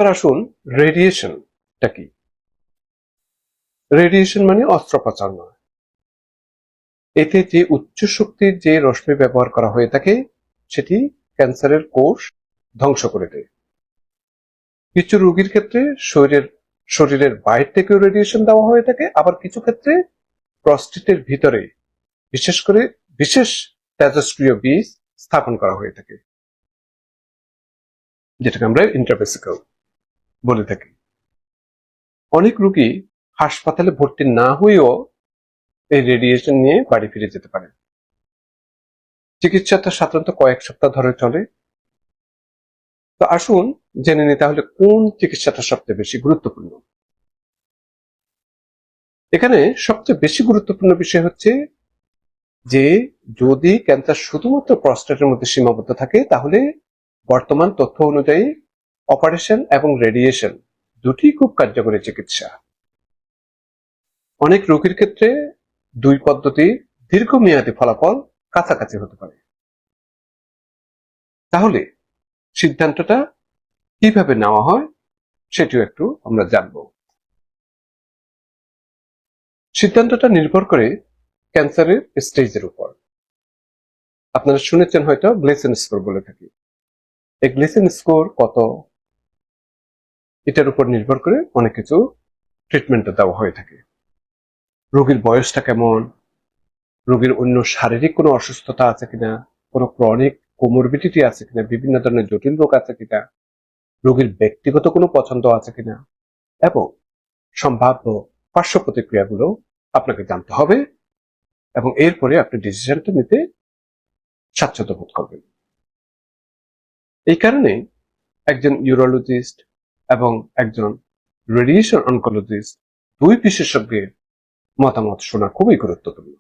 এবার আসুন রেডিয়েশনটা কি। রেডিয়েশন মানে অস্ত্রোপচার নয়। এতে যে উচ্চ শক্তির যে রশ্মি ব্যবহার করা হয়ে থাকে সেটি ক্যান্সারের কোষ ধ্বংস করে দেয়। কিছু রোগীর ক্ষেত্রে শরীরের বাইরে থেকেও রেডিয়েশন দেওয়া হয়ে থাকে, আবার কিছু ক্ষেত্রে প্রস্টেটের ভিতরে বিশেষ করে বিশেষ তেজস্ক্রিয় বীজ স্থাপন করা হয়ে থাকে, যেটাকে আমরা ইন্ট্রাভেসিক্যাল বলে থাকি। অনেক রোগী হাসপাতালে ভর্তি না হয়েও এই রেডিয়েশন নিয়ে বাড়ি ফিরে যেতে পারে। চিকিৎসাটা সাধারণত কয়েক সপ্তাহ ধরে চলে। তো আসুন জেনে নিই তাহলে কোন চিকিৎসাটা সবচেয়ে বেশি গুরুত্বপূর্ণ। এখানে সবচেয়ে বেশি গুরুত্বপূর্ণ বিষয় হচ্ছে যে যদি ক্যান্সার শুধুমাত্র প্রস্টেটের মধ্যে সীমাবদ্ধ থাকে তাহলে বর্তমান তথ্য অনুযায়ী অপারেশন এবং রেডিয়েশন দুটি খুব কার্যকরী চিকিৎসা। অনেক রোগীর ক্ষেত্রে দুই পদ্ধতি দীর্ঘমেয়াদী ফলাফল কাছাকাছি হতে পারে। তাহলে সিদ্ধান্তটা কিভাবে নেওয়া হয় সেটিও একটু আমরা জানব। সিদ্ধান্তটা নির্ভর করে ক্যান্সারের স্টেজের উপর। আপনারা শুনেছেন হয়তো গ্লেসন স্কোর বলে থাকি। এই গ্লেসন স্কোর কত, এটার উপর নির্ভর করে অনেক কিছু ট্রিটমেন্টটা দেওয়া হয়ে থাকে। রোগীর বয়সটা কেমন, রোগীর অন্য শারীরিক কোনো অসুস্থতা আছে কিনা, কোনো ক্রনিক কোমরবিডিটি আছে কিনা, বিভিন্ন ধরনের জটিল রোগ আছে কিনা, রোগীর ব্যক্তিগত কোনো পছন্দ আছে কিনা এবং সম্ভাব্য পার্শ্ব প্রতিক্রিয়াগুলো আপনাকে জানতে হবে এবং এরপরে আপনি ডিসিশনটা নিতে স্বাচ্ছন্দ্য বোধ করবেন। এই কারণে একজন ইউরোলজিস্ট এবং একজন রেডিয়েশন অনকোলজিস্ট দুই বিশেষজ্ঞের মতামত শোনা খুবই গুরুত্বপূর্ণ।